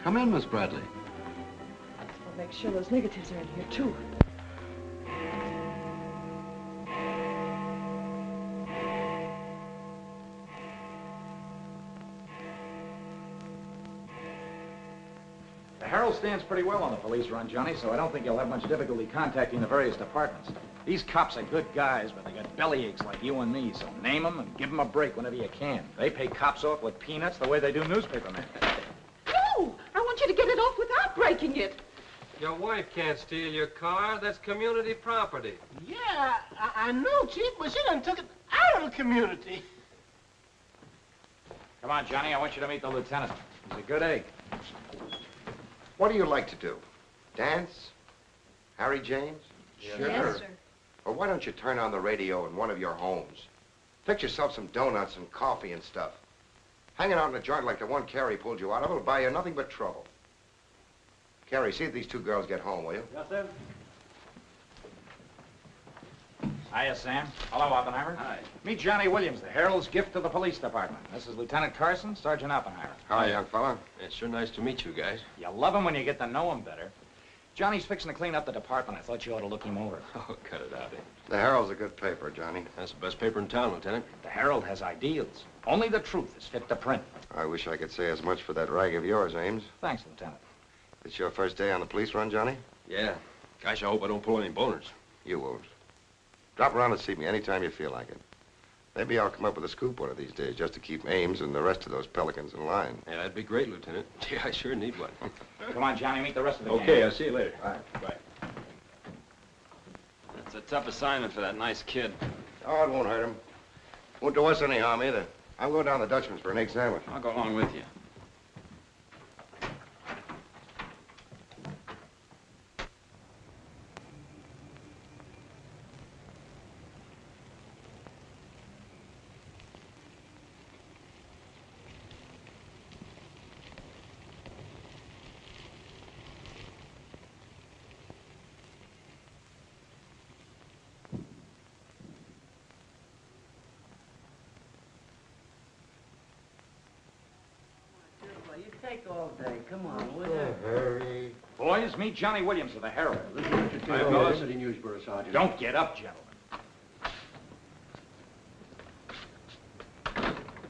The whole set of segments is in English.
Come in, Miss Bradley. I'll make sure those negatives are in here, too. The Herald stands pretty well on the police run, Johnny, so I don't think you'll have much difficulty contacting the various departments. These cops are good guys, but they got bellyaches like you and me, so name them and give them a break whenever you can. They pay cops off with peanuts the way they do newspapermen. No! I want you to get it off without breaking it. Your wife can't steal your car. That's community property. Yeah, I know, Chief, but she done took it out of the community. Come on, Johnny, I want you to meet the lieutenant. He's a good egg. What do you like to do? Dance? Harry James? Sure. Yes, sir. Or why don't you turn on the radio in one of your homes? Fix yourself some donuts and coffee and stuff. Hanging out in a joint like the one Carrie pulled you out of will buy you nothing but trouble. Carrie, see if these two girls get home, will you? Yes, sir. Hiya, Sam. Hello, Oppenheimer. Hi. Meet Johnny Williams, the Herald's gift to the police department. This is Lieutenant Carson, Sergeant Oppenheimer. Hi, young fella. It's sure nice to meet you guys. You love him when you get to know him better. Johnny's fixing to clean up the department. I thought you ought to look him over. Oh, cut it out. The Herald's a good paper, Johnny. That's the best paper in town, Lieutenant. The Herald has ideals. Only the truth is fit to print. I wish I could say as much for that rag of yours, Ames. Thanks, Lieutenant. It's your first day on the police run, Johnny? Yeah. Gosh, I hope I don't pull any boners. You won't. Drop around and see me anytime you feel like it. Maybe I'll come up with a scoop one of these days just to keep Ames and the rest of those pelicans in line. Yeah, that'd be great, Lieutenant. Yeah, I sure need one. Come on, Johnny, meet the rest of the gang. Okay, I'll see you later. All right. Bye. It's a tough assignment for that nice kid. Oh, it won't hurt him. Won't do us any harm either. I'm going down to Dutchman's for an egg sandwich. I'll go along with you. You take all day. Come on, will Oh, Harry. Boys, meet Johnny Williams of the Herald. Hi, fellas. City Newsboro, Sergeant. Don't get up, gentlemen.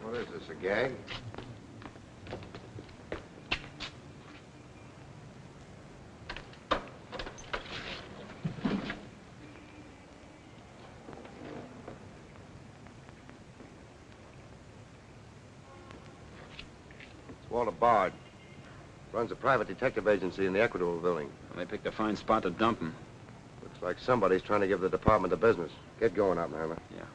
What is this, a gag? Walter Bard. Runs a private detective agency in the Equitable Building. Well, they picked a fine spot to dump him. Looks like somebody's trying to give the department the business. Get going, Oppenheimer. Yeah.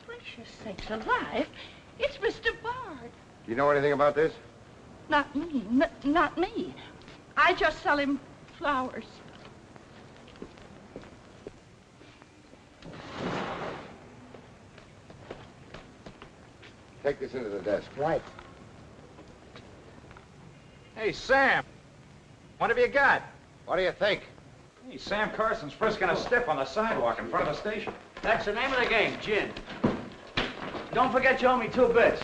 Precious sakes alive. It's Mr. Bard. Do you know anything about this? Not me. Not me. I just sell him flowers. Take this into the desk. Right. Hey, Sam. What have you got? What do you think? Hey, Sam Carson's frisking a stiff on the sidewalk in front of the station. That's the name of the game, gin. Don't forget you owe me 2 bits.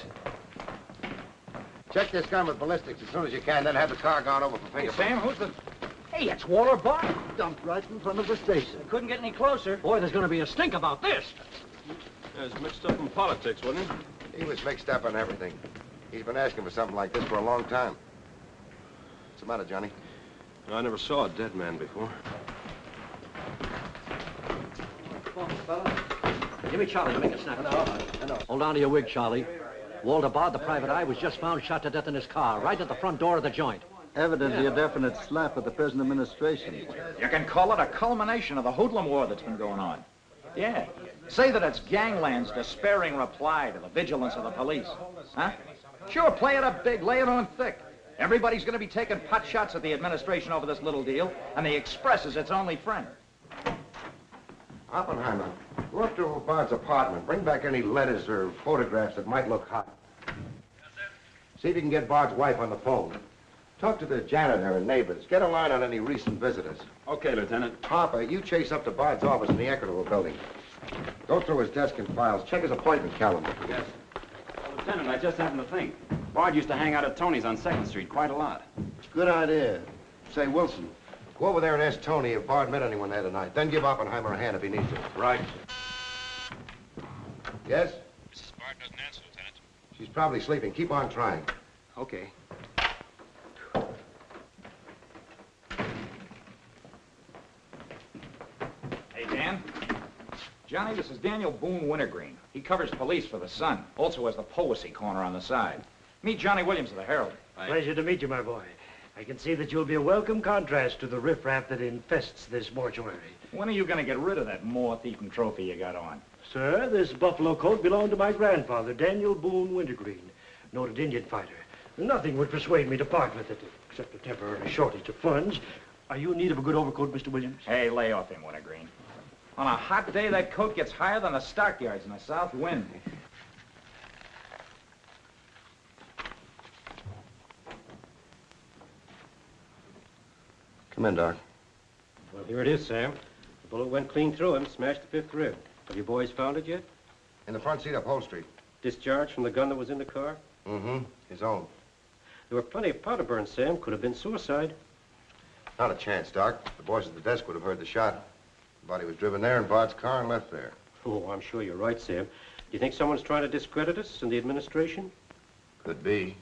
Check this gun with ballistics as soon as you can, then have the car gone over for Hey, fingerprints. Sam, who's the... Hey, it's Walter Bard. Dumped right in front of the station. Couldn't get any closer. Boy, there's gonna be a stink about this. Yeah, it's mixed up in politics, wasn't he? He was mixed up on everything. He's been asking for something like this for a long time. What's the matter, Johnny? I never saw a dead man before. Come on, fella. Give me Charlie to make a snap. No. Hold on to your wig, Charlie. Walter Bard, the private eye, was just found shot to death in his car, right at the front door of the joint. Evidently a definite slap at the present administration. You can call it a culmination of the hoodlum war that's been going on. Yeah. Say that it's gangland's despairing reply to the vigilance of the police. Huh? Sure, play it up big, lay it on thick. Everybody's going to be taking pot shots at the administration over this little deal, and the Express is its only friend. Oppenheimer, go up to Bard's apartment. Bring back any letters or photographs that might look hot. Yes, sir. See if you can get Bard's wife on the phone. Talk to the janitor and neighbors. Get a line on any recent visitors. Okay, Lieutenant. Harper, you chase up to Bard's office in the Equitable building. Go through his desk and files. Check his appointment calendar. Yes. Well, Lieutenant, I just happened to think. Bard used to hang out at Tony's on 2nd Street quite a lot. Good idea. Say, Wilson, go over there and ask Tony if Bard met anyone there tonight. Then give Oppenheimer a hand if he needs to. Right. Yes? Mrs. Bard doesn't answer, Lieutenant. She's probably sleeping. Keep on trying. Okay. Hey, Dan. Johnny, this is Daniel Boone Wintergreen. He covers police for the Sun. Also has the Poesy Corner on the side. Meet Johnny Williams of the Herald. Pleasure to meet you, my boy. I can see that you'll be a welcome contrast to the riffraff that infests this mortuary. When are you going to get rid of that moth-eaten trophy you got on? Sir, this buffalo coat belonged to my grandfather, Daniel Boone Wintergreen, noted Indian fighter. Nothing would persuade me to part with it, except a temporary shortage of funds. Are you in need of a good overcoat, Mr. Williams? Hey, lay off him, Wintergreen. On a hot day, that coat gets higher than the stockyards in a south wind. Come in, Doc. Well, here it is, Sam. The bullet went clean through him, smashed the 5th rib. Have you boys found it yet? In the front seat upholstery. Discharged from the gun that was in the car? Mm-hmm. His own. There were plenty of powder burns, Sam. Could have been suicide. Not a chance, Doc. The boys at the desk would have heard the shot. The body was driven there in Bard's car and left there. Oh, I'm sure you're right, Sam. Do you think someone's trying to discredit us in the administration? Could be.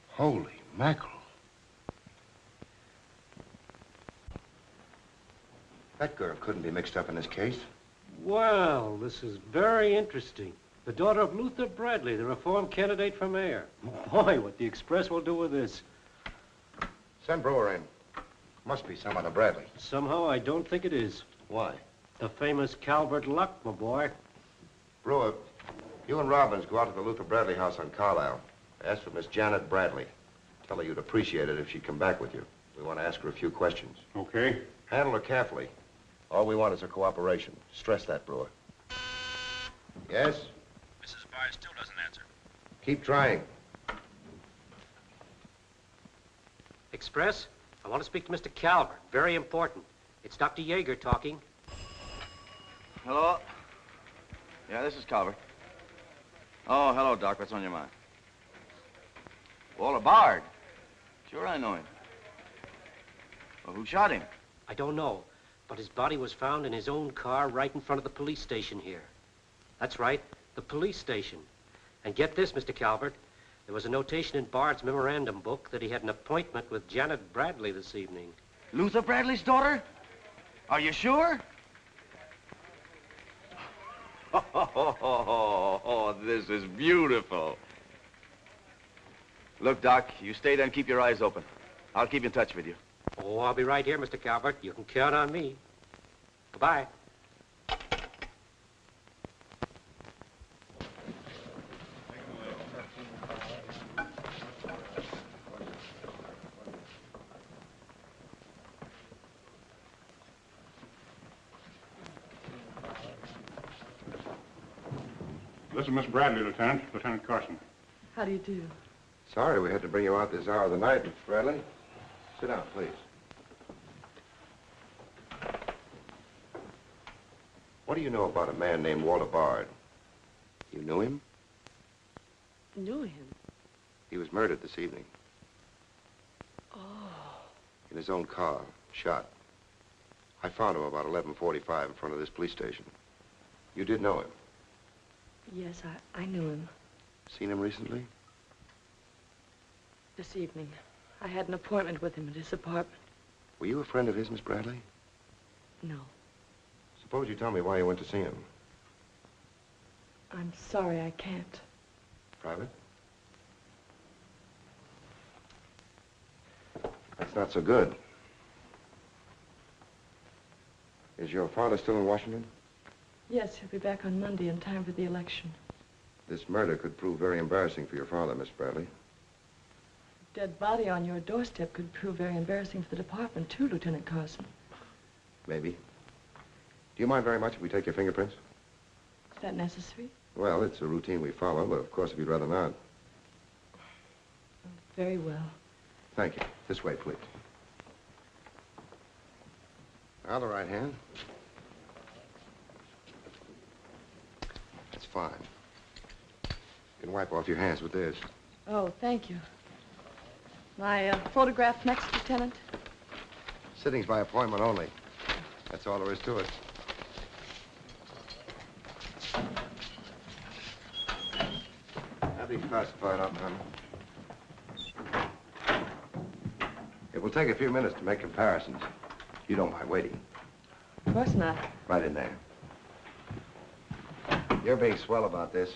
Holy mackerel. That girl couldn't be mixed up in this case. Well, this is very interesting. The daughter of Luther Bradley, the reform candidate for mayor. Boy, what the Express will do with this. Send Brewer in. Must be some other Bradley. Somehow, I don't think it is. Why? The famous Calvert Luck, my boy. Brewer, you and Robbins go out to the Luther Bradley house on Carlisle. Ask for Miss Janet Bradley. Tell her you'd appreciate it if she'd come back with you. We want to ask her a few questions. Okay. Handle her carefully. All we want is her cooperation. Stress that, Brewer. Yes? Mrs. Bard still doesn't answer. Keep trying. Express, I want to speak to Mr. Calvert. Very important. It's Dr. Yeager talking. Hello? Yeah, this is Calvert. Oh, hello, Doc. What's on your mind? Walter Bard. Sure, I know him. Well, who shot him? I don't know, but his body was found in his own car right in front of the police station here. That's right, the police station. And get this, Mr. Calvert. There was a notation in Bard's memorandum book that he had an appointment with Janet Bradley this evening. Luther Bradley's daughter? Are you sure? Oh, this is beautiful. Look, Doc, you stay there and keep your eyes open. I'll keep in touch with you. Oh, I'll be right here, Mr. Calvert. You can count on me. Goodbye. This is Miss Bradley, Lieutenant. Lieutenant Carson. How do you do? Sorry we had to bring you out this hour of the night, Miss Bradley. Sit down, please. What do you know about a man named Walter Bard? You knew him? Knew him? He was murdered this evening. Oh. In his own car, shot. I found him about 11:45 in front of this police station. You did know him? Yes, I knew him. Seen him recently? This evening. I had an appointment with him at his apartment. Were you a friend of his, Miss Bradley? No. Suppose you tell me why you went to see him. I'm sorry I can't. Private? That's not so good. Is your father still in Washington? Yes, he'll be back on Monday in time for the election. This murder could prove very embarrassing for your father, Miss Bradley. Dead body on your doorstep could prove very embarrassing for the department, too, Lieutenant Carson. Maybe. Do you mind very much if we take your fingerprints? Is that necessary? Well, it's a routine we follow, but of course, if you'd rather not. Very well. Thank you. This way, please. Now the right hand. That's fine. You can wipe off your hands with this. Oh, thank you. My photograph next, Lieutenant? Sittings by appointment only. That's all there is to it. Have these classified up, honey. It will take a few minutes to make comparisons. You don't mind waiting. Of course not. Right in there. You're being swell about this.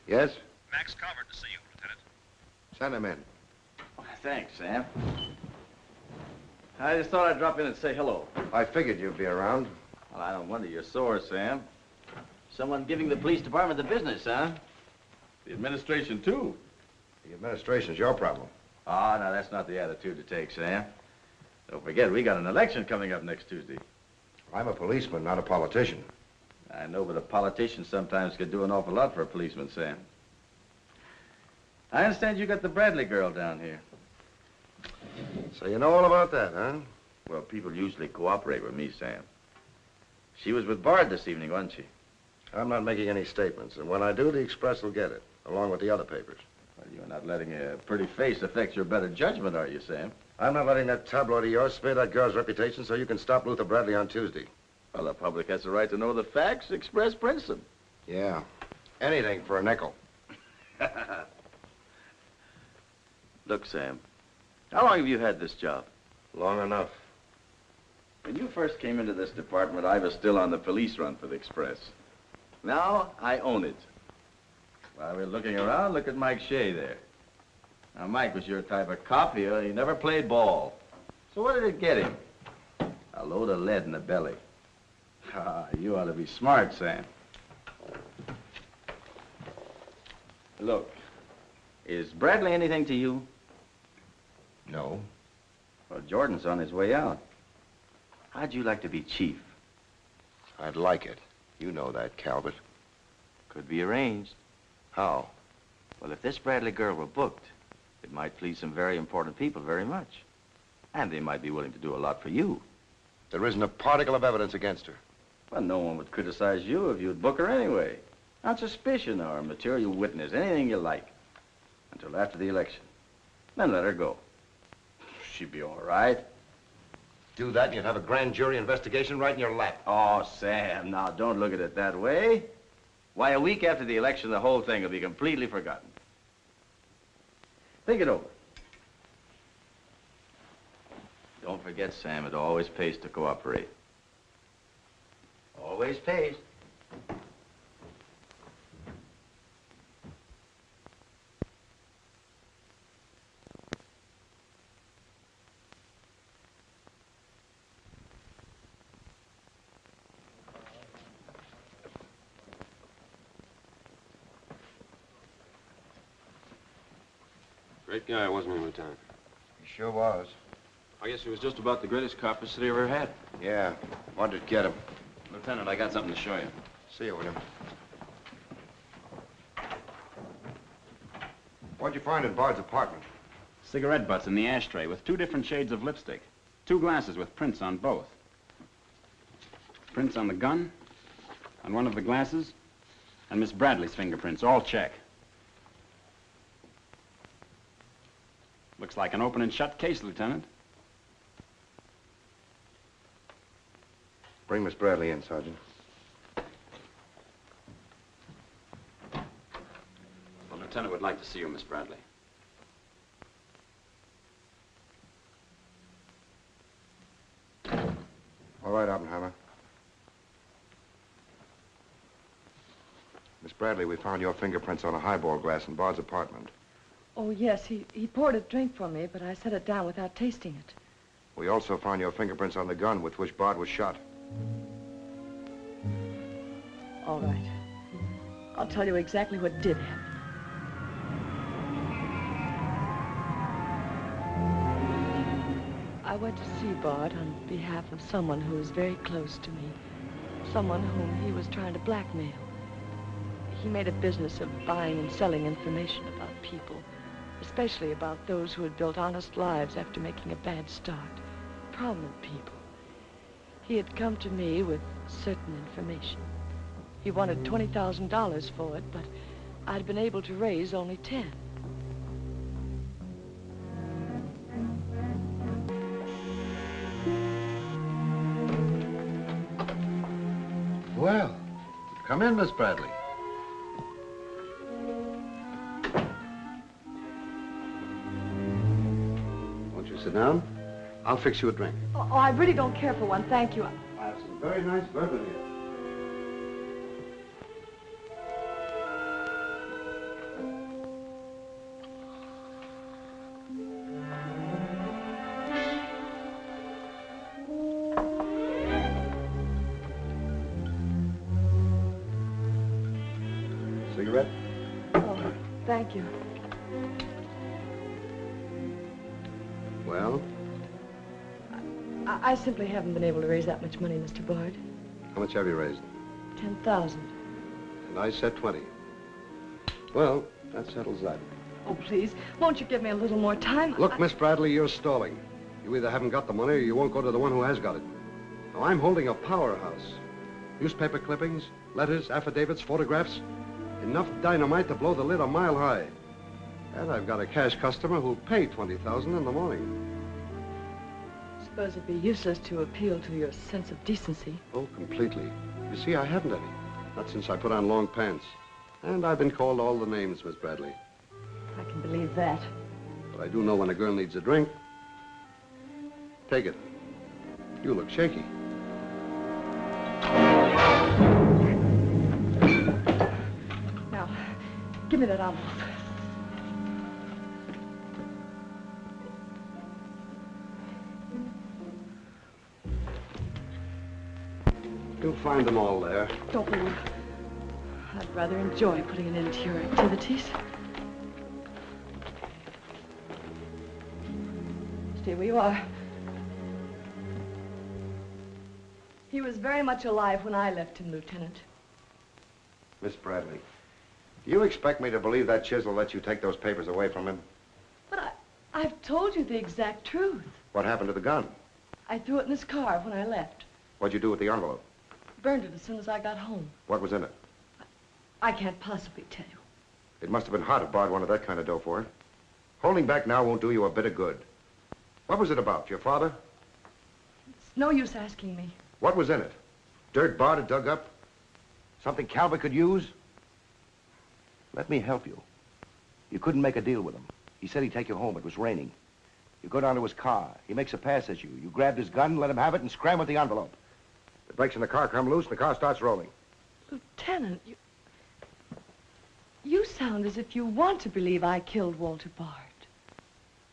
Yes? Max Calvert to see you, Lieutenant. Send him in. Thanks, Sam. I just thought I'd drop in and say hello. I figured you'd be around. Well, I don't wonder you're sore, Sam. Someone giving the police department the business, huh? The administration, too. The administration's your problem. Oh, no, that's not the attitude to take, Sam. Don't forget, we got an election coming up next Tuesday. I'm a policeman, not a politician. I know, but a politician sometimes could do an awful lot for a policeman, Sam. I understand you got the Bradley girl down here. So you know all about that, huh? Well, people usually cooperate with me, Sam. She was with Bard this evening, wasn't she? I'm not making any statements, and when I do, the Express will get it, along with the other papers. Well, you're not letting a pretty face affect your better judgment, are you, Sam? I'm not letting that tabloid of yours smear that girl's reputation so you can stop Luther Bradley on Tuesday. Well, the public has the right to know the facts. Express prints them. Yeah. Anything for a nickel. Look, Sam, how long have you had this job? Long enough. When you first came into this department, I was still on the police run for the Express. Now, I own it. While we're looking around, look at Mike Shea there. Now, Mike was your type of cop here. He never played ball. So what did it get him? A load of lead in the belly. Ah, you ought to be smart, Sam. Look, is Bradley anything to you? No. Well, Jordan's on his way out. How'd you like to be chief? I'd like it. You know that, Calvert. Could be arranged. How? Well, if this Bradley girl were booked, it might please some very important people very much. And they might be willing to do a lot for you. There isn't a particle of evidence against her. Well, no one would criticize you if you'd book her anyway. On suspicion or material witness, anything you like. Until after the election. Then let her go. She'd be all right. Do that and you'd have a grand jury investigation right in your lap. Oh, Sam, now don't look at it that way. Why, a week after the election, the whole thing will be completely forgotten. Think it over. Don't forget, Sam, it always pays to cooperate. Always pays. Great guy, wasn't he, Lieutenant? He sure was. I guess he was just about the greatest cop the city ever had. Yeah. What did get him? Lieutenant, I got something to show you. See you, William. What'd you find in Bard's apartment? Cigarette butts in the ashtray with 2 different shades of lipstick. 2 glasses with prints on both. Prints on the gun, on one of the glasses, and Miss Bradley's fingerprints, all check. Looks like an open and shut case, Lieutenant. Bring Miss Bradley in, Sergeant. The Lieutenant would like to see you, Miss Bradley. All right, Oppenheimer. Miss Bradley, we found your fingerprints on a highball glass in Bard's apartment. Oh, yes, he poured a drink for me, but I set it down without tasting it. We also found your fingerprints on the gun with which Bard was shot. All right. I'll tell you exactly what did happen. I went to see Bard on behalf of someone who was very close to me. someone whom he was trying to blackmail. He made a business of buying and selling information about people, especially about those who had built honest lives after making a bad start. Prominent people. He had come to me with certain information. He wanted $20,000 for it, but I'd been able to raise only 10. Well, come in, Miss Bradley. Won't you sit down? I'll fix you a drink. Oh, I really don't care for one, thank you. I have some very nice bourbon here. Cigarette? Oh, thank you. Well, I simply haven't been able to raise that much money, Mr. Bard. how much have you raised? 10,000. And I said 20. Well, that settles that. Oh, please, won't you give me a little more time? Look, Miss Bradley, you're stalling. You either haven't got the money or you won't go to the one who has got it. Now, I'm holding a powerhouse. Newspaper clippings, letters, affidavits, photographs. Enough dynamite to blow the lid a mile high. And I've got a cash customer who'll pay $20,000 in the morning. I suppose it'd be useless to appeal to your sense of decency. Oh, completely. You see, I haven't any. Not since I put on long pants. And I've been called all the names, Miss Bradley. I can believe that. But I do know when a girl needs a drink. Take it. You look shaky. Now, give me that envelope. You'll find them all there. Don't move. I'd rather enjoy putting an end to your activities. Stay where you are. He was very much alive when I left him, Lieutenant. Miss Bradley, do you expect me to believe that Chisel let you take those papers away from him? But I've told you the exact truth. What happened to the gun? I threw it in his car when I left. What'd you do with the envelope? Burned it as soon as I got home. What was in it? I can't possibly tell you. It must have been hard if Bard wanted that kind of dough for it. Holding back now won't do you a bit of good. What was it about? Your father? It's no use asking me. What was in it? Dirt Bard had dug up? Something Calvert could use? Let me help you. You couldn't make a deal with him. He said he'd take you home. It was raining. You go down to his car. He makes a pass at you. You grabbed his gun, let him have it, and scram with the envelope. The brakes in the car come loose and the car starts rolling. Lieutenant, you sound as if you want to believe I killed Walter Bard.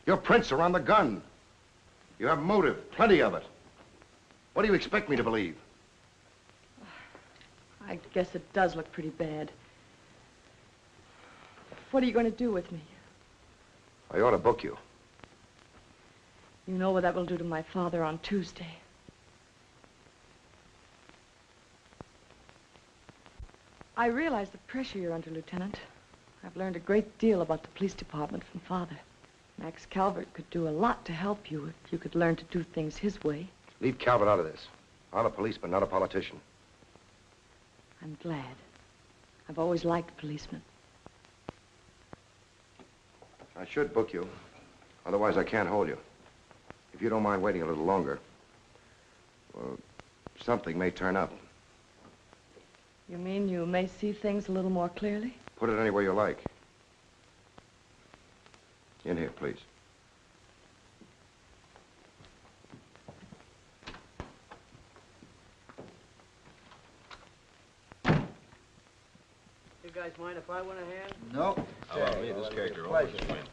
Your prints are on the gun. You have motive, plenty of it. What do you expect me to believe? I guess it does look pretty bad. What are you going to do with me? I ought to book you. You know what that will do to my father on Tuesday. I realize the pressure you're under, Lieutenant. I've learned a great deal about the police department from Father. Max Calvert could do a lot to help you if you could learn to do things his way. Leave Calvert out of this. I'm a policeman, not a politician. I'm glad. I've always liked policemen. I should book you. Otherwise, I can't hold you. If you don't mind waiting a little longer, well, something may turn up. You mean you may see things a little more clearly? Put it anywhere you like. In here, please. You guys mind if I went ahead? No. How about me? This character always wins.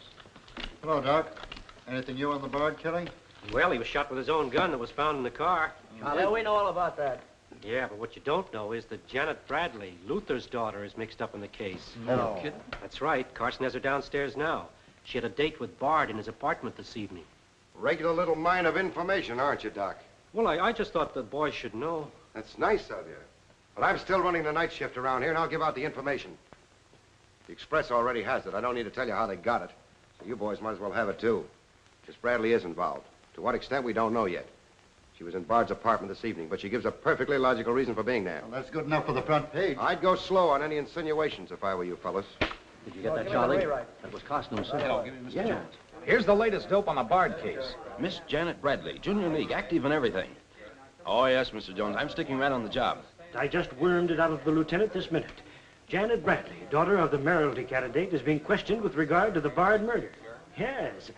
Hello, Doc. Anything new on the Bard killing? Well, he was shot with his own gun that was found in the car. Yeah, we know all about that. Yeah, but what you don't know is that Janet Bradley, Luther's daughter, is mixed up in the case. No. kidding? That's right. Carson has her downstairs now. She had a date with Bard in his apartment this evening. Regular little mine of information, aren't you, Doc? Well, I just thought the boys should know. That's nice of you. But I'm still running the night shift around here, and I'll give out the information. The Express already has it. I don't need to tell you how they got it. So you boys might as well have it, too. Miss Bradley is involved. To what extent, we don't know yet. She was in Bard's apartment this evening, but she gives a perfectly logical reason for being there. Well, that's good enough for the front page. I'd go slow on any insinuations if I were you fellas. Did you get that, Charlie? That was Carson himself. Hello, give me Mr. Jones. Here's the latest dope on the Bard case. Miss Janet Bradley, Junior League, active and everything. Oh, yes, Mr. Jones. I'm sticking right on the job. I just wormed it out of the lieutenant this minute. Janet Bradley, daughter of the mayoralty candidate, is being questioned with regard to the Bard murder. Yes.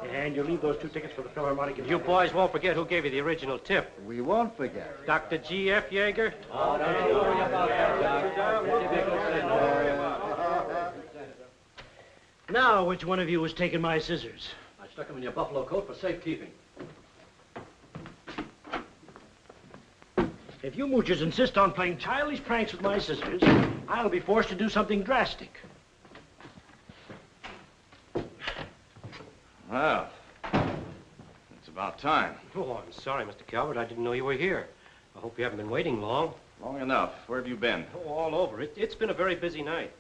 And you'll leave those 2 tickets for the Philharmonic. You boys won't forget who gave you the original tip. We won't forget. Dr. G.F. Yeager? Oh, don't worry about that, Doc. Now, which one of you was taking my scissors? I stuck them in your buffalo coat for safekeeping. If you moochers insist on playing childish pranks with my scissors, I'll be forced to do something drastic. Well, it's about time. Oh, I'm sorry, Mr. Calvert. I didn't know you were here. I hope you haven't been waiting long. Long enough. Where have you been? Oh, all over. It's been a very busy night.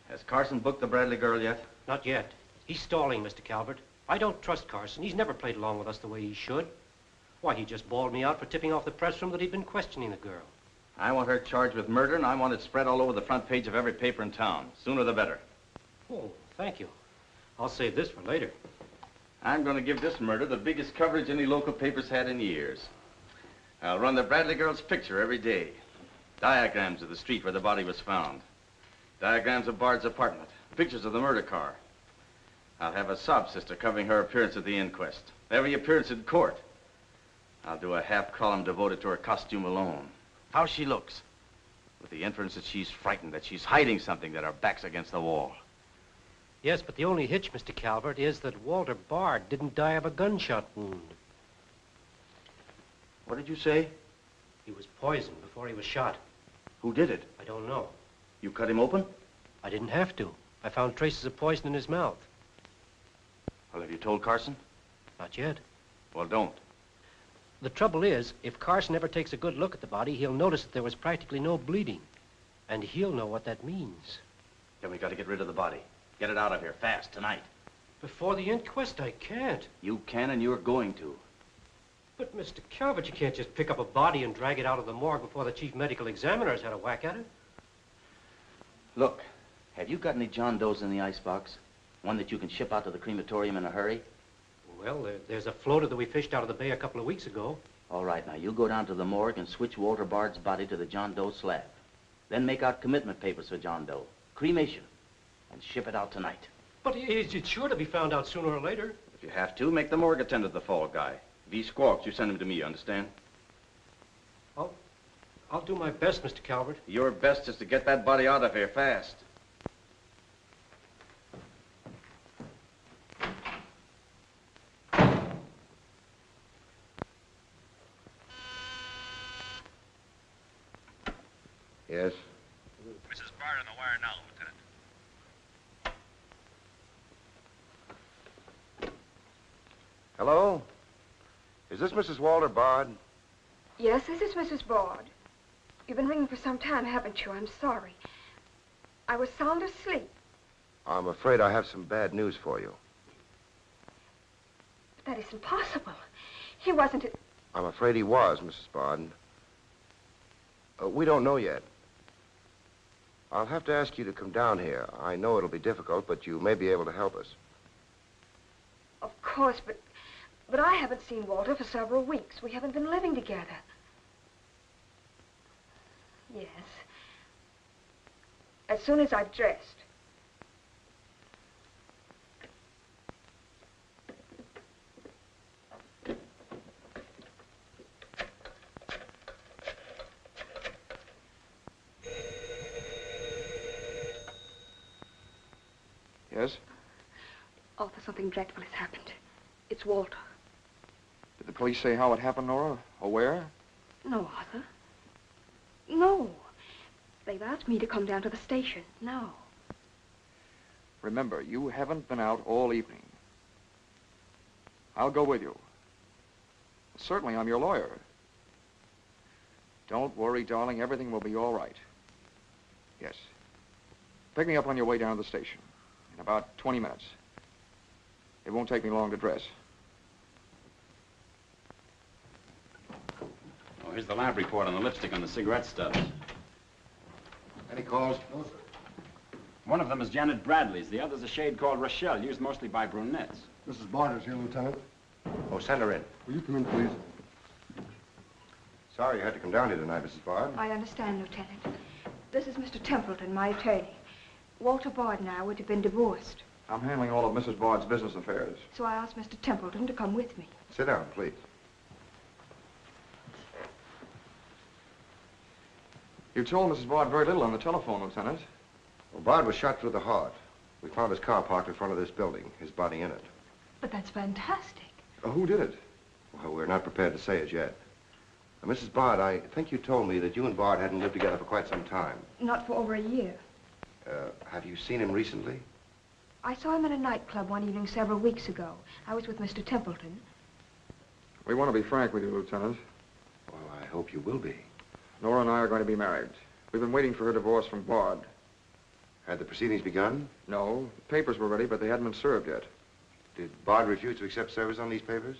Has Carson booked the Bradley girl yet? Not yet. He's stalling, Mr. Calvert. I don't trust Carson. He's never played along with us the way he should. Why, he just bawled me out for tipping off the press room that he'd been questioning the girl. I want her charged with murder, and I want it spread all over the front page of every paper in town. Sooner the better. Oh, thank you. I'll save this for later. I'm going to give this murder the biggest coverage any local paper's had in years. I'll run the Bradley girl's picture every day. Diagrams of the street where the body was found. Diagrams of Bard's apartment. Pictures of the murder car. I'll have a sob sister covering her appearance at the inquest. Every appearance in court. I'll do a half column devoted to her costume alone. How she looks. With the inference that she's frightened, that she's hiding something, that her back's against the wall. Yes, but the only hitch, Mr. Calvert, is that Walter Bard didn't die of a gunshot wound. What did you say? He was poisoned before he was shot. Who did it? I don't know. You cut him open? I didn't have to. I found traces of poison in his mouth. Well, have you told Carson? Not yet. Well, don't. The trouble is, if Carson ever takes a good look at the body, he'll notice that there was practically no bleeding. And he'll know what that means. Then we got to get rid of the body. Get it out of here, fast, tonight. Before the inquest, I can't. You can, and you're going to. But, Mr. Calvert, you can't just pick up a body and drag it out of the morgue before the chief medical examiner's had a whack at it. Look, have you got any John Does in the icebox? One that you can ship out to the crematorium in a hurry? Well, there's a floater that we fished out of the bay a couple of weeks ago. All right, now, you go down to the morgue and switch Walter Bard's body to the John Doe slab. Then make out commitment papers for John Doe. Cremation. And ship it out tonight. But it's sure to be found out sooner or later. If you have to, make the morgue attend to the fall guy. If he squawks, you send him to me, you understand? I'll do my best, Mr. Calvert. Your best is to get that body out of here fast. Yes? Mrs. Bard on the wire now, Lieutenant. Hello? Is this Mrs. Walter Bard? Yes, this is Mrs. Bard. You've been ringing for some time, haven't you? I'm sorry. I was sound asleep. I'm afraid I have some bad news for you. But that isn't possible. He wasn't... I'm afraid he was, Mrs. Bard. We don't know yet. I'll have to ask you to come down here. I know it'll be difficult, but you may be able to help us. Of course, but I haven't seen Walter for several weeks. We haven't been living together. Yes. As soon as I've dressed. Yes? Arthur, something dreadful has happened. It's Walter. Did the police say how it happened, Nora? Or where? No, Arthur. No. They've asked me to come down to the station. No. Remember, you haven't been out all evening. I'll go with you. Certainly, I'm your lawyer. Don't worry, darling. Everything will be all right. Yes. Pick me up on your way down to the station in about 20 minutes. It won't take me long to dress. Oh, here's the lab report on the lipstick on the cigarette stubs. Any calls? No, sir. One of them is Janet Bradley's. The other's a shade called Rochelle, used mostly by brunettes. Mrs. Bard is here, Lieutenant. Oh, send her in. Will you come in, please? Sorry you had to come down here tonight, Mrs. Bard. I understand, Lieutenant. This is Mr. Templeton, my attorney. Walter Bard and I would have been divorced. I'm handling all of Mrs. Bard's business affairs. So I asked Mr. Templeton to come with me. Sit down, please. You told Mrs. Bard very little on the telephone, Lieutenant. Well, Bard was shot through the heart. We found his car parked in front of this building, his body in it. But that's fantastic. Who did it? Well, we're not prepared to say it yet. Now, Mrs. Bard, I think you told me that you and Bard hadn't lived together for quite some time. Not for over a year. Have you seen him recently? I saw him in a nightclub one evening several weeks ago. I was with Mr. Templeton. We want to be frank with you, Lieutenant. Well, I hope you will be. Nora and I are going to be married. We've been waiting for her divorce from Bard. Had the proceedings begun? No. The papers were ready, but they hadn't been served yet. Did Bard refuse to accept service on these papers?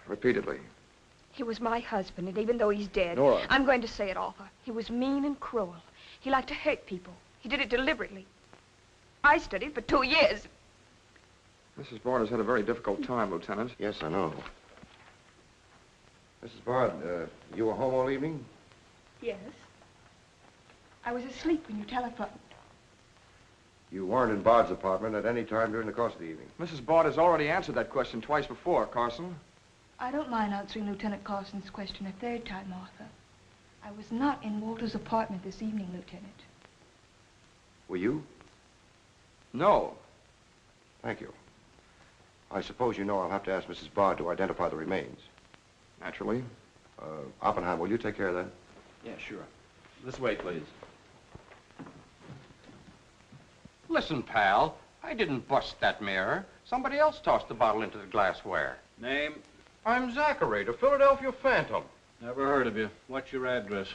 Repeatedly. He was my husband, and even though he's dead... Nora. I'm going to say it, Arthur. He was mean and cruel. He liked to hurt people. He did it deliberately. I studied for 2 years. Mrs. Bard has had a very difficult time, Lieutenant. Yes, I know. Mrs. Bard, you were home all evening? Yes. I was asleep when you telephoned. You weren't in Bard's apartment at any time during the course of the evening? Mrs. Bard has already answered that question twice before, Carson. I don't mind answering Lieutenant Carson's question a third time, Arthur. I was not in Walter's apartment this evening, Lieutenant. Were you? No. Thank you. I suppose you know I'll have to ask Mrs. Bard to identify the remains. Naturally. Oppenheim, will you take care of that? Yeah, sure. This way, please. Listen, pal, I didn't bust that mirror. Somebody else tossed the bottle into the glassware. Name? I'm Zachary, the Philadelphia Phantom. Never heard of you. What's your address?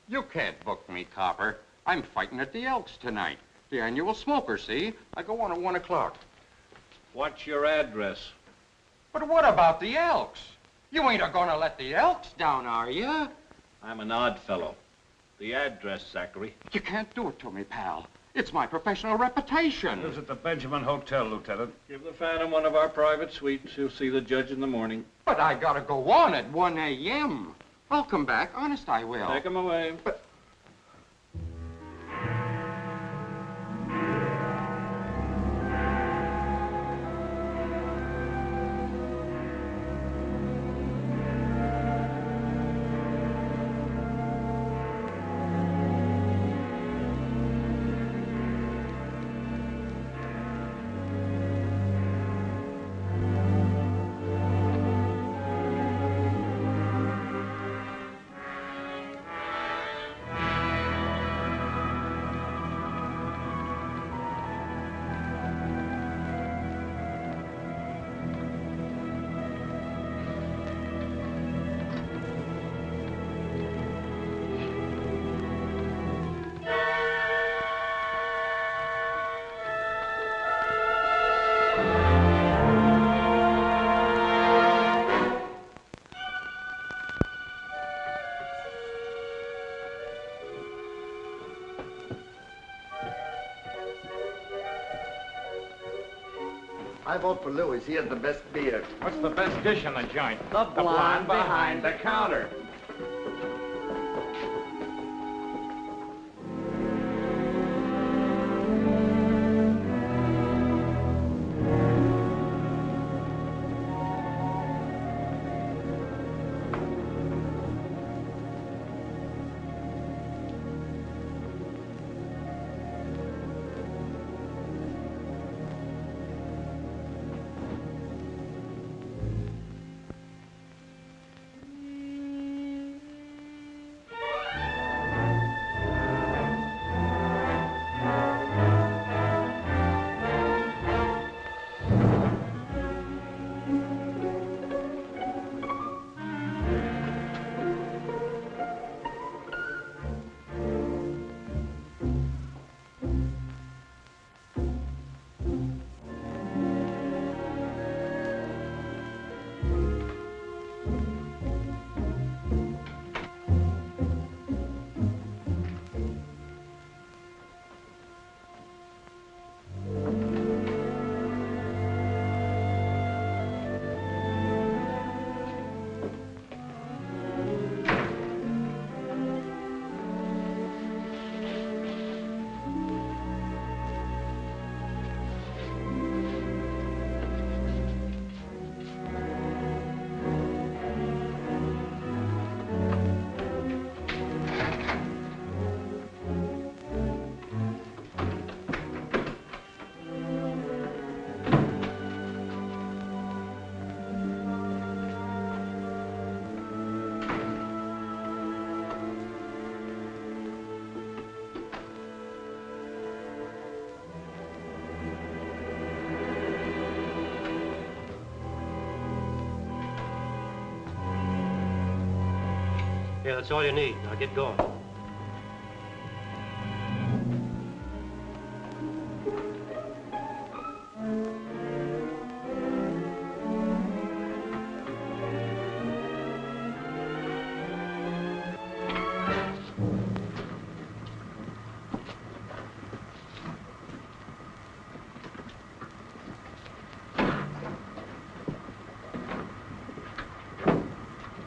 You can't book me, copper. I'm fighting at the Elks tonight. The annual smoker, see? I go on at 1 o'clock. What's your address? But what about the Elks? You ain't a-gonna let the Elks down, are you? I'm an odd fellow. The address, Zachary. You can't do it to me, pal. It's my professional reputation. Lives at the Benjamin Hotel, Lieutenant. Give the Phantom one of our private suites. He'll see the judge in the morning. But I gotta go on at 1 a.m. I'll come back. Honest, I will. Take him away. But... I vote for Louis. He has the best beer. What's the best dish in the joint? The blonde behind the counter. Here, that's all you need. Now get going.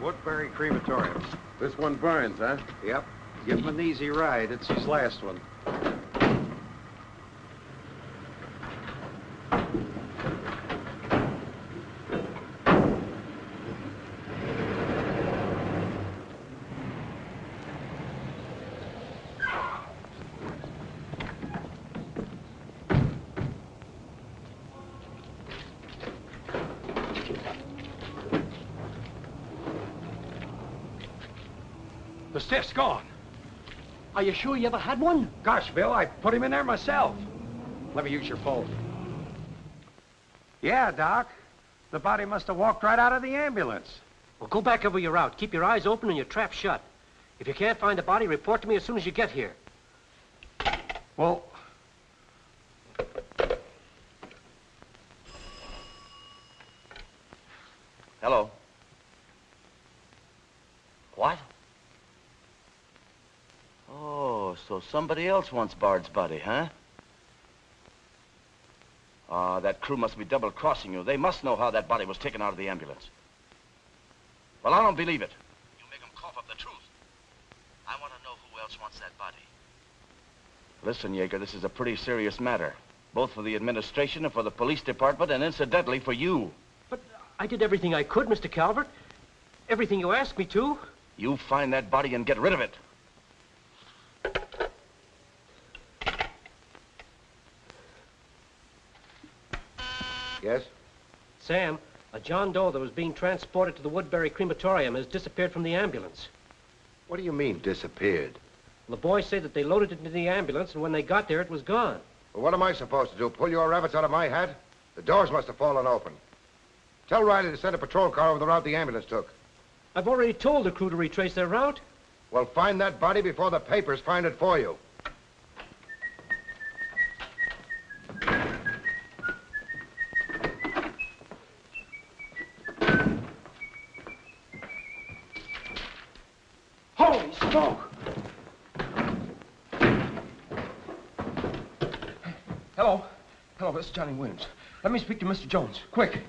Woodbury Crematorium. This one burns, huh? Yep. Give him an easy ride. It's his last one. The stiff's gone. Are you sure you ever had one? Gosh, Bill, I put him in there myself. Let me use your phone. Yeah, Doc. The body must have walked right out of the ambulance. Well, go back over your route. Keep your eyes open and your trap shut. If you can't find the body, report to me as soon as you get here. Well... Hello. What? Oh, so somebody else wants Bard's body, huh? Ah, that crew must be double-crossing you. They must know how that body was taken out of the ambulance. Well, I don't believe it. You make them cough up the truth. I want to know who else wants that body. Listen, Yeager, this is a pretty serious matter. Both for the administration and for the police department, and incidentally for you. But I did everything I could, Mr. Calvert. Everything you asked me to. You find that body and get rid of it. Yes? Sam, a John Doe that was being transported to the Woodbury Crematorium has disappeared from the ambulance. What do you mean, disappeared? The boys say that they loaded it into the ambulance, and when they got there, it was gone. Well, what am I supposed to do, pull your rabbits out of my hat? The doors must have fallen open. Tell Riley to send a patrol car over the route the ambulance took. I've already told the crew to retrace their route. Well, find that body before the papers find it for you. Holy smoke! Hello. Hello, this is Johnny Williams. Let me speak to Mr. Jones, quick.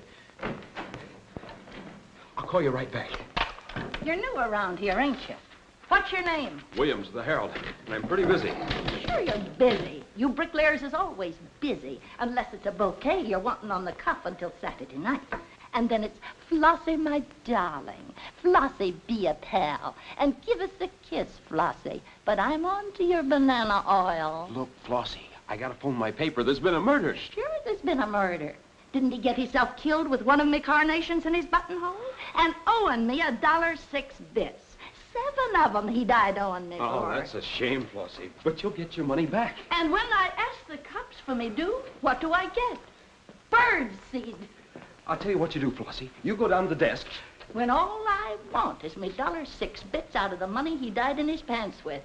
I'll call you right back. You're new around here, ain't you? What's your name? Williams, the Herald, and I'm pretty busy. Sure you're busy. You bricklayers is always busy, unless it's a bouquet you're wanting on the cuff until Saturday night. And then it's, Flossie, my darling. Flossie, be a pal. And give us a kiss, Flossie. But I'm on to your banana oil. Look, Flossie, I gotta phone my paper. There's been a murder. Sure there's been a murder. Didn't he get himself killed with one of me carnations in his buttonhole? And owing me $1.06 bits. 7 of them he died owing me Oh, for. that's a shame, Flossie. But you'll get your money back. And when I ask the cops for me due, what do I get? Bird seed. I'll tell you what you do, Flossie. You go down to the desk. When all I want is me $1.06 bits out of the money he died in his pants with.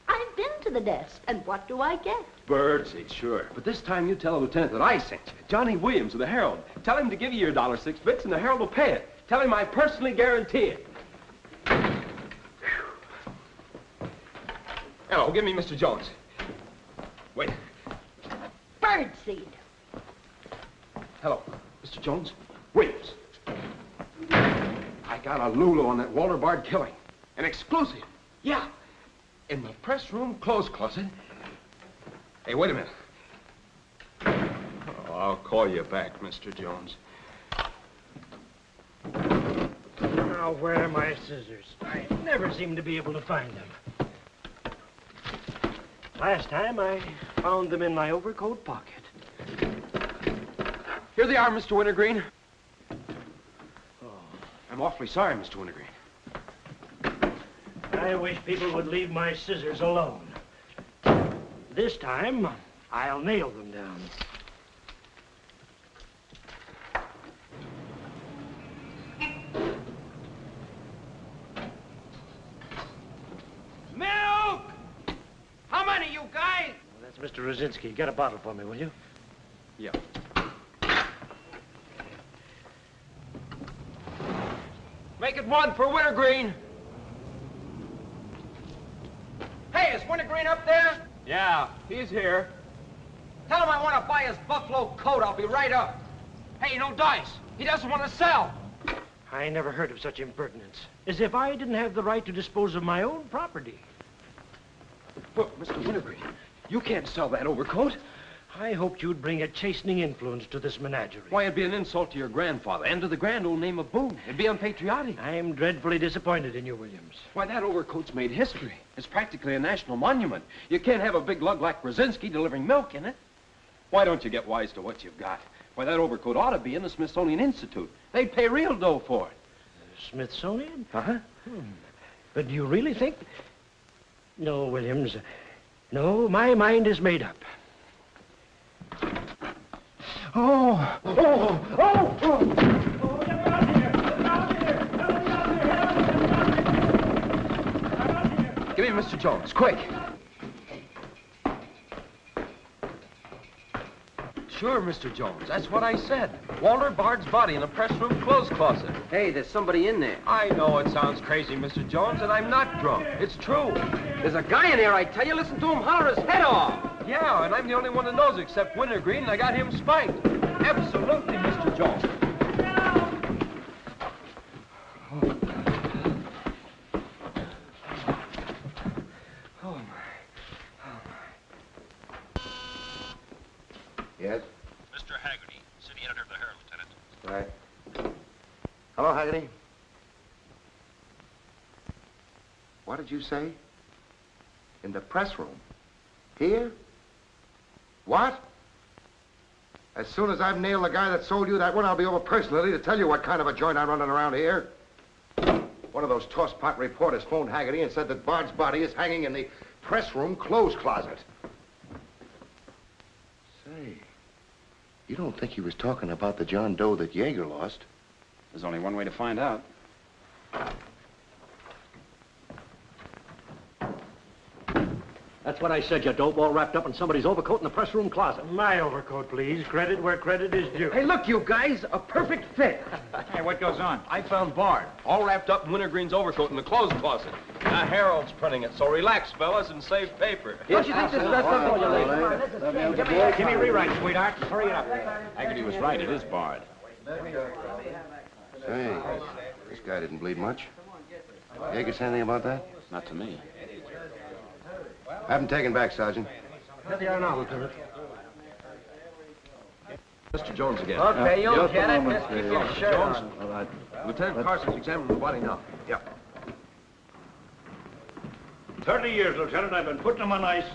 I've been to the desk, and what do I get? Birdseed, sure. But this time you tell the lieutenant that I sent you. Johnny Williams of the Herald. Tell him to give you your $1.06 bits, and the Herald will pay it. Tell him I personally guarantee it. Hello, give me Mr. Jones. Wait. Birdseed. Hello, Mr. Jones. Williams. I got a Lulu on that Walter Bard killing. An exclusive. Yeah. In the press room clothes closet. Hey, wait a minute. Oh, I'll call you back, Mr. Jones. Now, where are my scissors? I never seem to be able to find them. Last time, I found them in my overcoat pocket. Here they are, Mr. Wintergreen. Oh, I'm awfully sorry, Mr. Wintergreen. I wish people would leave my scissors alone. This time, I'll nail them down. Mr. Rosinski, get a bottle for me, will you? Yeah. Make it one for Wintergreen. Hey, is Wintergreen up there? Yeah, he's here. Tell him I want to buy his buffalo coat. I'll be right up. Hey, no dice. He doesn't want to sell. I never heard of such impertinence. As if I didn't have the right to dispose of my own property. Look, Mr. Wintergreen, you can't sell that overcoat. I hoped you'd bring a chastening influence to this menagerie. Why, it'd be an insult to your grandfather and to the grand old name of Boone. It'd be unpatriotic. I'm dreadfully disappointed in you, Williams. Why, that overcoat's made history. It's practically a national monument. You can't have a big lug like Brzezinski delivering milk in it. Why don't you get wise to what you've got? Why, that overcoat ought to be in the Smithsonian Institute. They'd pay real dough for it. Smithsonian? Uh-huh. But do you really think... No, Williams. No, my mind is made up. Oh! Oh! Oh! Oh! Give me Mr. Jones, quick. Sure, Mr. Jones, that's what I said. Walter Bard's body in the press room clothes closet. Hey, there's somebody in there. I know it sounds crazy, Mr. Jones, and I'm not drunk. It's true. There's a guy in there, I tell you. Listen to him holler his head off. Yeah, and I'm the only one that knows except Wintergreen, and I got him spiked. Absolutely, Mr. Jones. Yes? Mr. Haggerty, city editor of the Herald, Lieutenant. Right. Hello, Haggerty. What did you say? In the press room? Here? What? As soon as I've nailed the guy that sold you that one, I'll be over personally to tell you what kind of a joint I'm running around here. One of those tosspot reporters phoned Haggerty and said that Bard's body is hanging in the press room clothes closet. Say, you don't think he was talking about the John Doe that Yeager lost? There's only one way to find out. That's what I said, you dope, all wrapped up in somebody's overcoat in the press room closet. My overcoat, please. Credit where credit is due. Hey, look, you guys, a perfect fit. Hey, what goes on? I found Bard, all wrapped up in Wintergreen's overcoat in the clothes closet. The Herald's printing it, so relax, fellas, and save paper. Don't you think this is best for you, ladies? Give me a rewrite, sweetheart. Hurry it up. Haggerty was right. It is Bard. Say, this guy didn't bleed much. Yeager say anything about that? Not to me. Have him taken back, Sergeant. Here they are now, Lieutenant. Mr. Jones again. Okay, you'll get it. Just keep your shirt Jones. on. All right. Lieutenant Carson's examining the body now. Yeah. 30 years, Lieutenant, I've been putting him on ice.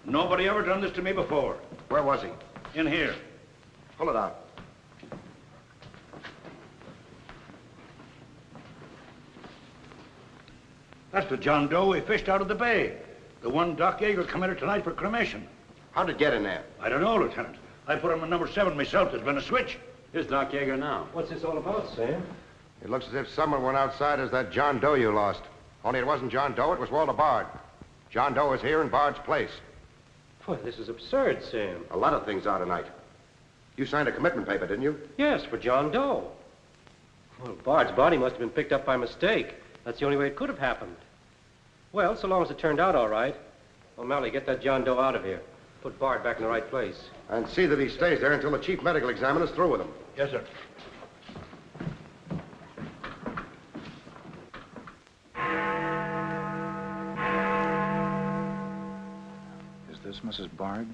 Nobody ever done this to me before. Where was he? In here. Pull it out. That's the John Doe we fished out of the bay. The one Doc Yeager committed tonight for cremation. How'd it get in there? I don't know, Lieutenant. I put him in number 7 myself. There's been a switch. Here's Doc Yeager now. What's this all about, Sam? It looks as if someone went outside as that John Doe you lost. Only it wasn't John Doe, it was Walter Bard. John Doe is here in Bard's place. Boy, this is absurd, Sam. A lot of things are tonight. You signed a commitment paper, didn't you? Yes, for John Doe. Well, Bard's body must have been picked up by mistake. That's the only way it could have happened. Well, so long as it turned out all right. O'Malley, get that John Doe out of here. Put Bard back in the right place. And see that he stays there until the chief medical examiner's through with him. Yes, sir. Is this Mrs. Bard?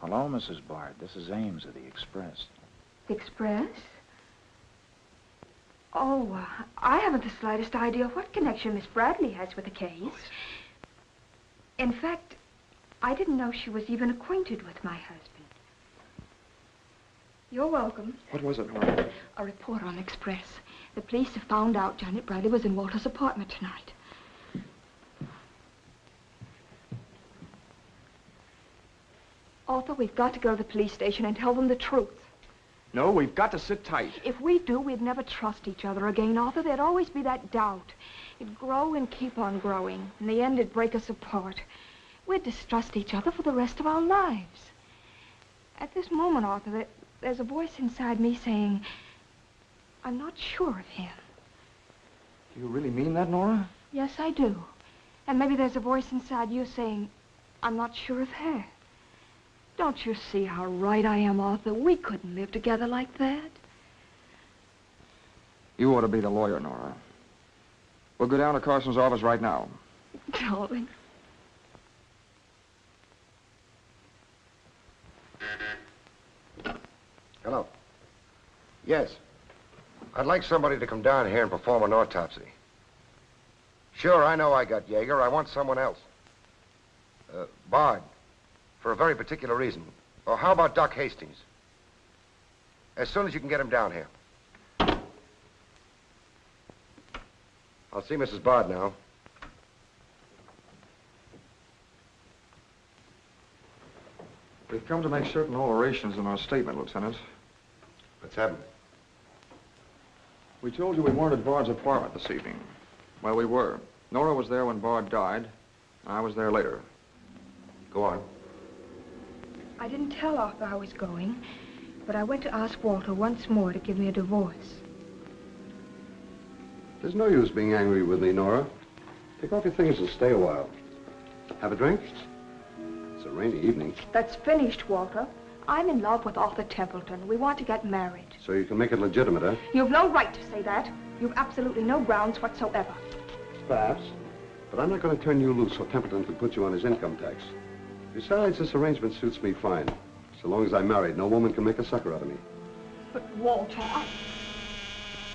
Hello, Mrs. Bard. This is Ames of the Express. The Express? Oh, I haven't the slightest idea what connection Miss Bradley has with the case. In fact, I didn't know she was even acquainted with my husband. You're welcome. What was it, Nora? A report on Express. The police have found out Janet Bradley was in Walter's apartment tonight. Arthur, we've got to go to the police station and tell them the truth. No, we've got to sit tight. If we do, we'd never trust each other again, Arthur. There'd always be that doubt. It'd grow and keep on growing. In the end, it'd break us apart. We'd distrust each other for the rest of our lives. At this moment, Arthur, there's a voice inside me saying, I'm not sure of him. Do you really mean that, Nora? Yes, I do. And maybe there's a voice inside you saying, I'm not sure of her. Don't you see how right I am, Arthur? We couldn't live together like that. You ought to be the lawyer, Nora. We'll go down to Carson's office right now. Darling. Hello. Yes. I'd like somebody to come down here and perform an autopsy. Sure, I know I got Yeager. I want someone else. Bard. For a very particular reason. Or how about Doc Hastings? As soon as you can get him down here. I'll see Mrs. Bard now. We've come to make certain alterations in our statement, Lieutenant. What's happened? We told you we weren't at Bard's apartment this evening. Well, we were. Nora was there when Bard died. I was there later. Go on. I didn't tell Arthur I was going, but I went to ask Walter once more to give me a divorce. There's no use being angry with me, Nora. Take off your things and stay a while. Have a drink? It's a rainy evening. That's finished, Walter. I'm in love with Arthur Templeton. We want to get married. So you can make it legitimate, huh? You've no right to say that. You've absolutely no grounds whatsoever. Perhaps. But I'm not going to turn you loose so Templeton can put you on his income tax. Besides, this arrangement suits me fine. So long as I'm married, no woman can make a sucker out of me. But, Walter,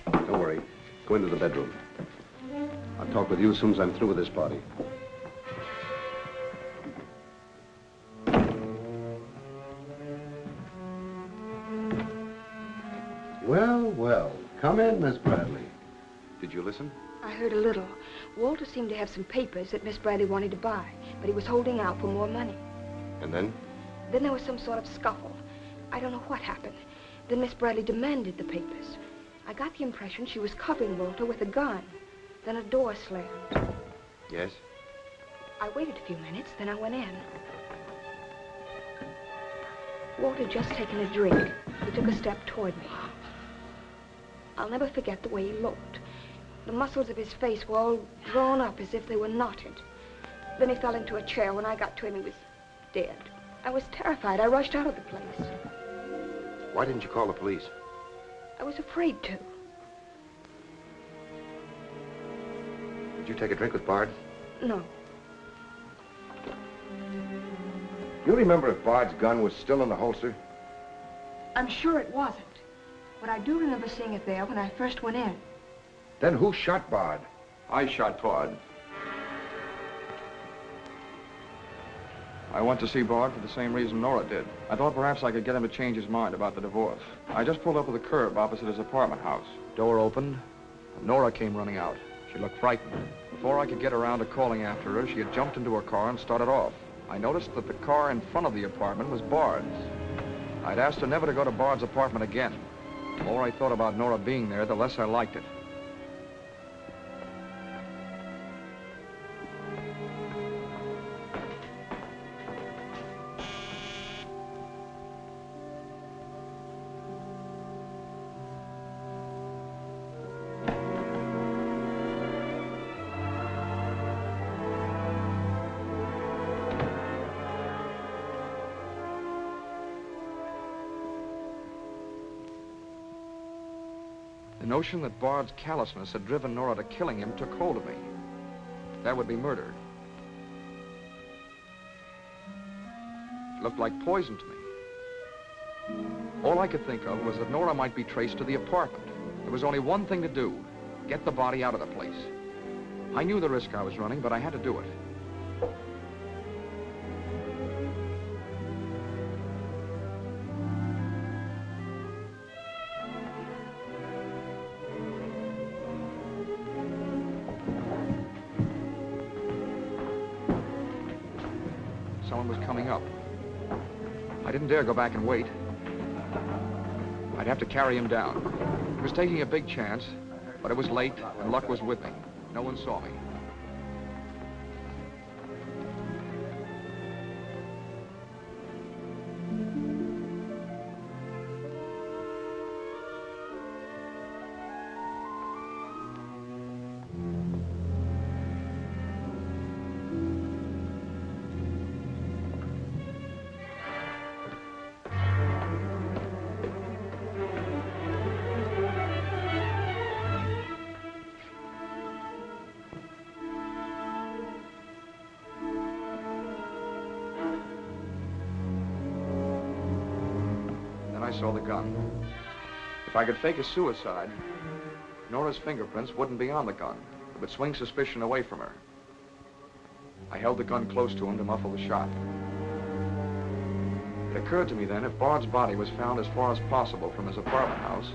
Don't worry. Go into the bedroom. I'll talk with you as soon as I'm through with this party. Well, well. Come in, Miss Bradley. Did you listen? I heard a little. Walter seemed to have some papers that Miss Bradley wanted to buy, but he was holding out for more money. And then? Then there was some sort of scuffle. I don't know what happened. Then Miss Bradley demanded the papers. I got the impression she was covering Walter with a gun. Then a door slammed. Yes? I waited a few minutes, then I went in. Walter had just taken a drink. He took a step toward me. I'll never forget the way he looked. The muscles of his face were all drawn up as if they were knotted. Then he fell into a chair. When I got to him, he was dead. I was terrified. I rushed out of the place. Why didn't you call the police? I was afraid to. Did you take a drink with Bard? No. You remember if Bard's gun was still in the holster? I'm sure it wasn't. But I do remember seeing it there when I first went in. Then who shot Bard? I shot Bard. I went to see Bard for the same reason Nora did. I thought perhaps I could get him to change his mind about the divorce. I just pulled up at the curb opposite his apartment house. Door opened, and Nora came running out. She looked frightened. Before I could get around to calling after her, she had jumped into her car and started off. I noticed that the car in front of the apartment was Bard's. I'd asked her never to go to Bard's apartment again. The more I thought about Nora being there, the less I liked it. The notion that Bard's callousness had driven Nora to killing him took hold of me. That would be murder. It looked like poison to me. All I could think of was that Nora might be traced to the apartment. There was only one thing to do: get the body out of the place. I knew the risk I was running, but I had to do it. Someone was coming up. I didn't dare go back and wait. I'd have to carry him down. He was taking a big chance, but it was late and luck was with me. No one saw me. saw the gun. If I could fake a suicide, Nora's fingerprints wouldn't be on the gun. It would swing suspicion away from her. I held the gun close to him to muffle the shot. It occurred to me then, if Bard's body was found as far as possible from his apartment house,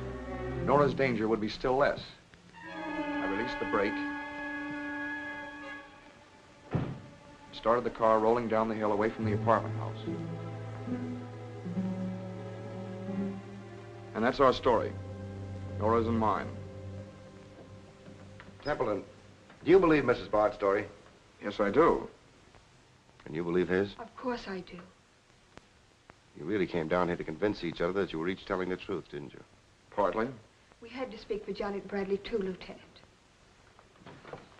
Nora's danger would be still less. I released the brake, started the car rolling down the hill away from the apartment house. And that's our story. Nora's and mine. Templeton, do you believe Mrs. Bard's story? Yes, I do. And you believe his? Of course I do. You really came down here to convince each other that you were each telling the truth, didn't you? Partly. We had to speak for Johnny Bradley, too, Lieutenant.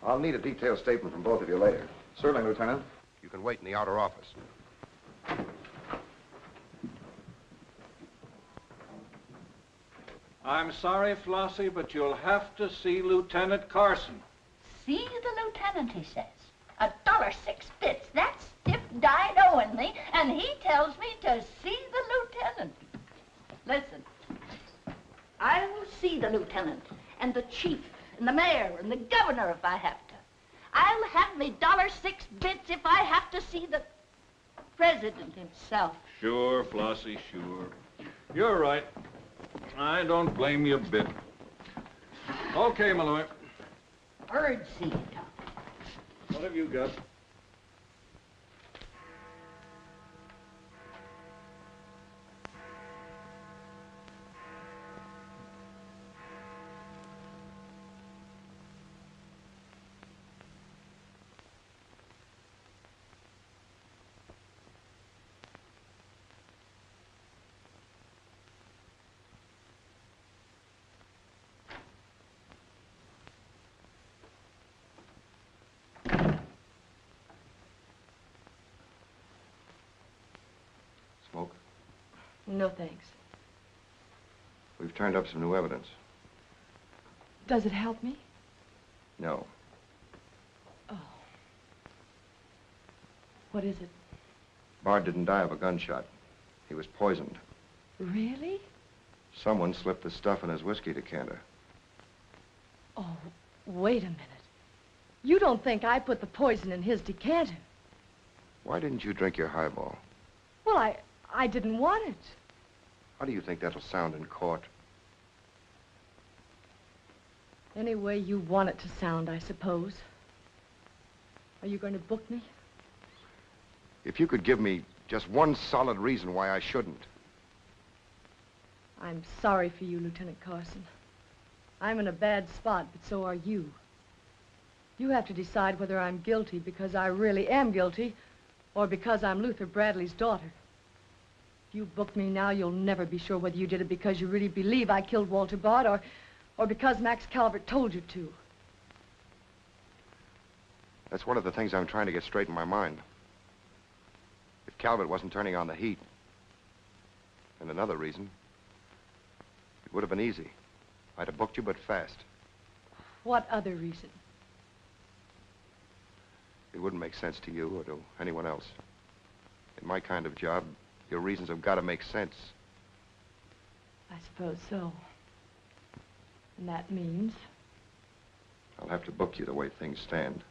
I'll need a detailed statement from both of you later. Certainly, Lieutenant. You can wait in the outer office. I'm sorry, Flossie, but you'll have to see Lieutenant Carson. See the lieutenant, he says. $1.06. That's stiff died owing me, and he tells me to see the lieutenant. Listen, I'll see the lieutenant, and the chief, and the mayor, and the governor if I have to. I'll have me $6 if I have to see the president himself. Sure, Flossie, sure. You're right. I don't blame you a bit. Okay, Malloy. Bird seed. What have you got? Smoke? No, thanks. We've turned up some new evidence. Does it help me? No. Oh. What is it? Bard didn't die of a gunshot. He was poisoned. Really? Someone slipped the stuff in his whiskey decanter. Oh, wait a minute. You don't think I put the poison in his decanter? Why didn't you drink your highball? Well, I didn't want it. How do you think that'll sound in court? Any way you want it to sound, I suppose. Are you going to book me? If you could give me just one solid reason why I shouldn't. I'm sorry for you, Lieutenant Carson. I'm in a bad spot, but so are you. You have to decide whether I'm guilty because I really am guilty or because I'm Luther Bradley's daughter. If you book me now, you'll never be sure whether you did it because you really believe I killed Walter Bard or because Max Calvert told you to. That's one of the things I'm trying to get straight in my mind. If Calvert wasn't turning on the heat, and another reason, it would have been easy. I'd have booked you, but fast. What other reason? It wouldn't make sense to you or to anyone else. In my kind of job, your reasons have got to make sense. I suppose so. And that means? I'll have to book you the way things stand.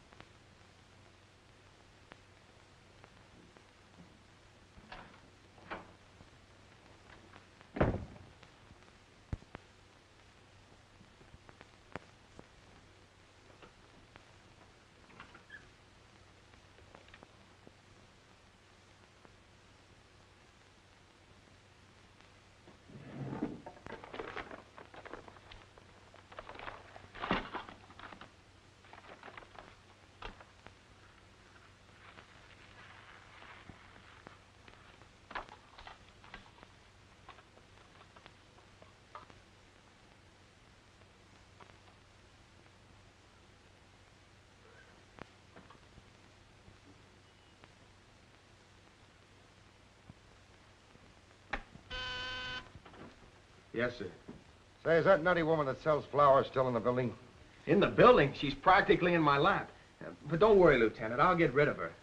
Yes, sir. Say, is that nutty woman that sells flowers still in the building? In the building? She's practically in my lap. But don't worry, Lieutenant. I'll get rid of her.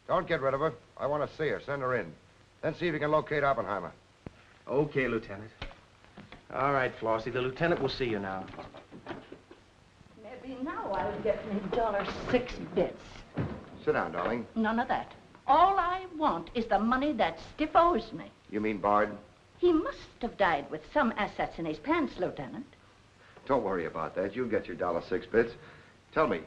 Don't get rid of her. I want to see her. Send her in. Then see if you can locate Oppenheimer. Okay, Lieutenant. All right, Flossie, the lieutenant will see you now. Maybe now I'll get me $6. Sit down, darling. None of that. All I want is the money that Stiff owes me. You mean Bard? He must have died with some assets in his pants, Lieutenant. Don't worry about that. You'll get your $6. Tell me,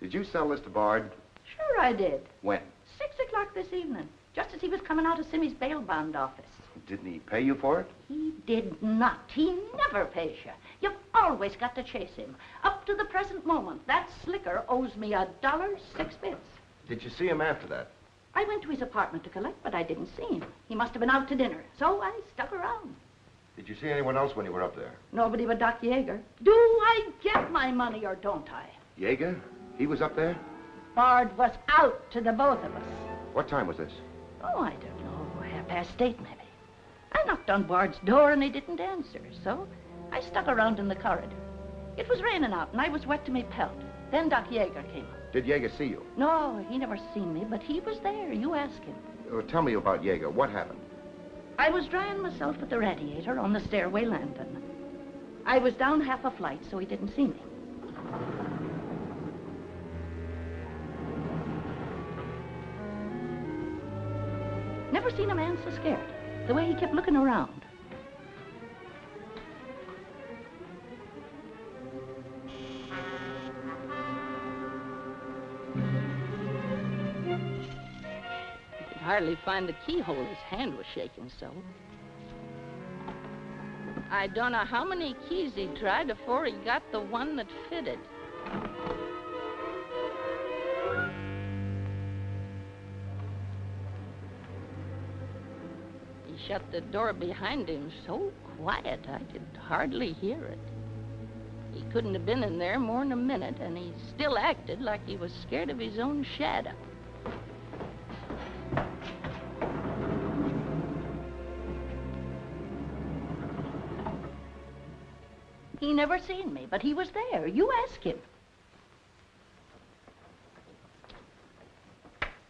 did you sell this to Bard? Sure I did. When? 6 o'clock this evening, just as he was coming out of Simmy's bail bond office. Didn't he pay you for it? He did not. He never pays you. You've always got to chase him. Up to the present moment, that slicker owes me $6. Did you see him after that? I went to his apartment to collect, but I didn't see him. He must have been out to dinner, so I stuck around. Did you see anyone else when you were up there? Nobody but Doc Yeager. Do I get my money or don't I? Yeager? He was up there? Bard was out to the both of us. What time was this? Oh, I don't know, 8:30 maybe. I knocked on Bard's door and he didn't answer, so I stuck around in the corridor. It was raining out and I was wet to me pelt. Then Doc Yeager came up. Did Yeager see you? No, he never seen me, but he was there. You ask him. Tell me about Yeager. What happened? I was drying myself at the radiator on the stairway landing. I was down half a flight, so he didn't see me. Never seen a man so scared. The way he kept looking around. You could hardly find the keyhole. His hand was shaking so. I don't know how many keys he tried before he got the one that fitted. He shut the door behind him so quiet I could hardly hear it. He couldn't have been in there more than a minute, and he still acted like he was scared of his own shadow. He never seen me, but he was there. You ask him.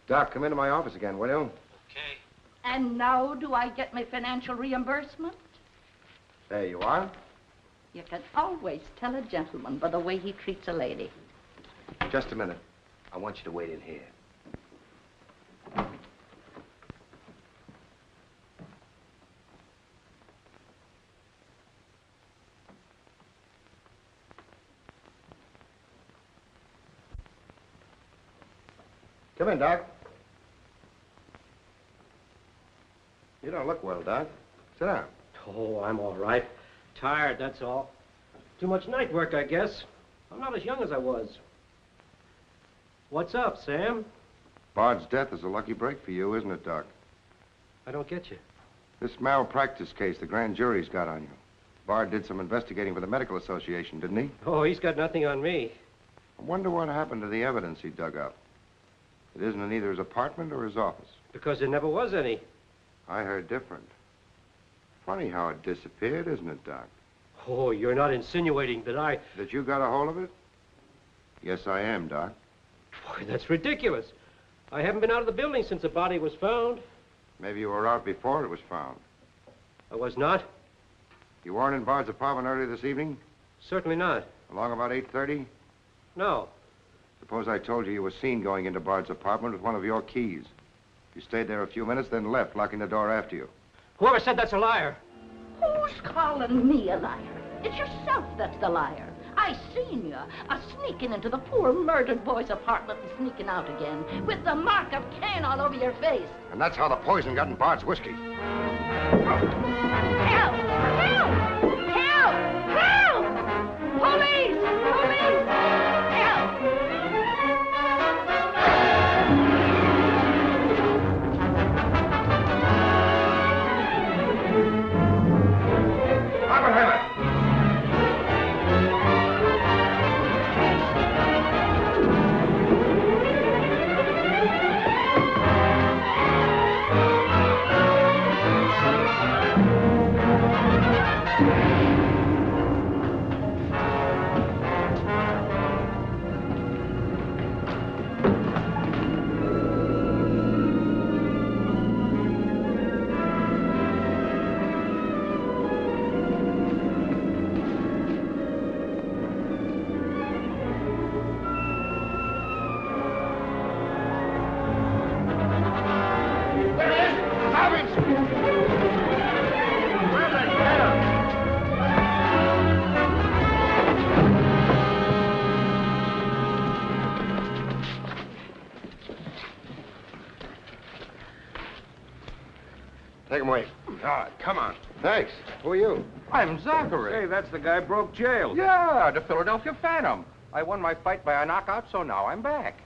Doc, come into my office again, will you? And now do I get my financial reimbursement? There you are. You can always tell a gentleman by the way he treats a lady. Just a minute. I want you to wait in here. Come in, Doc. You don't look well, Doc. Sit down. Oh, I'm all right. Tired, that's all. Too much night work, I guess. I'm not as young as I was. What's up, Sam? Bard's death is a lucky break for you, isn't it, Doc? I don't get you. This malpractice case the grand jury's got on you. Bard did some investigating for the Medical Association, didn't he? Oh, he's got nothing on me. I wonder what happened to the evidence he dug up. It isn't in either his apartment or his office. Because there never was any. I heard different. Funny how it disappeared, isn't it, Doc? Oh, you're not insinuating that I... That you got a hold of it? Yes, I am, Doc. Boy, that's ridiculous. I haven't been out of the building since the body was found. Maybe you were out before it was found. I was not? You weren't in Bard's apartment earlier this evening? Certainly not. Along about 8:30? No. Suppose I told you you were seen going into Bard's apartment with one of your keys. You stayed there a few minutes, then left, locking the door after you. Whoever said that's a liar? Who's calling me a liar? It's yourself that's the liar. I seen you sneaking into the poor murdered boy's apartment and sneaking out again with the mark of Cain all over your face. And that's how the poison got in Bard's whiskey. Help! Help! Help! Help! Police! Police! Help! God, come on. Thanks. Who are you? I'm Zachary. Hey, that's the guy broke jail. Yeah, the Philadelphia Phantom. I won my fight by a knockout, so now I'm back.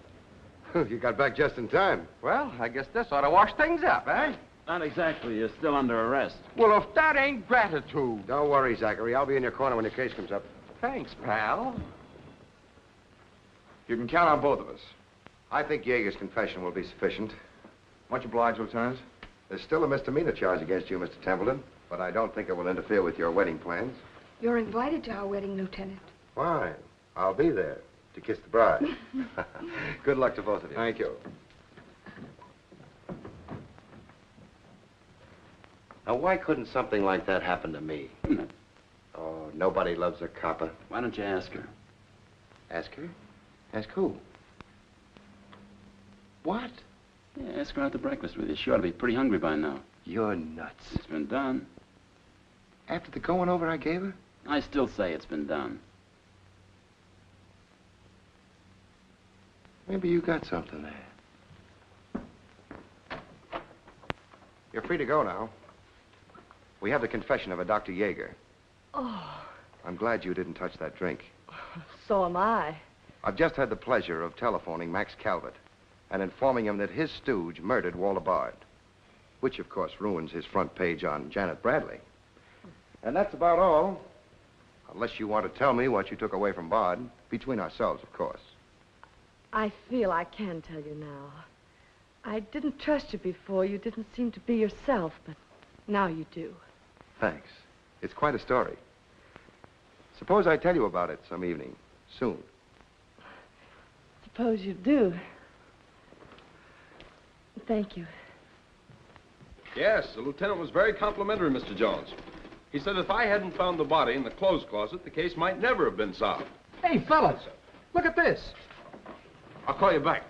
You got back just in time. Well, I guess this ought to wash things up, eh? Not exactly. You're still under arrest. Well, if that ain't gratitude. Don't worry, Zachary. I'll be in your corner when your case comes up. Thanks, pal. You can count on both of us. I think Yeager's confession will be sufficient. Much obliged, Lieutenant. There's still a misdemeanor charge against you, Mr. Templeton, but I don't think it will interfere with your wedding plans. You're invited to our wedding, Lieutenant. Fine. I'll be there to kiss the bride. Good luck to both of you. Thank you. Now, why couldn't something like that happen to me? Oh, nobody loves a copper. Why don't you ask her? Ask her? Ask who? What? Yeah, ask her out to breakfast with you. She ought to be pretty hungry by now. You're nuts. It's been done. After the going over I gave her? I still say it's been done. Maybe you got something there. You're free to go now. We have the confession of a Dr. Yeager. Oh, I'm glad you didn't touch that drink. so am I. I've just had the pleasure of telephoning Max Calvert and informing him that his stooge murdered Walter Bard, which, of course, ruins his front page on Janet Bradley. And that's about all, unless you want to tell me what you took away from Bard, between ourselves, of course. I feel I can tell you now. I didn't trust you before. You didn't seem to be yourself, but now you do. Thanks. It's quite a story. Suppose I tell you about it some evening, soon. Suppose you do. Thank you. Yes, the lieutenant was very complimentary, Mr. Jones. He said if I hadn't found the body in the clothes closet, the case might never have been solved. Hey, fellas, look at this. I'll call you back.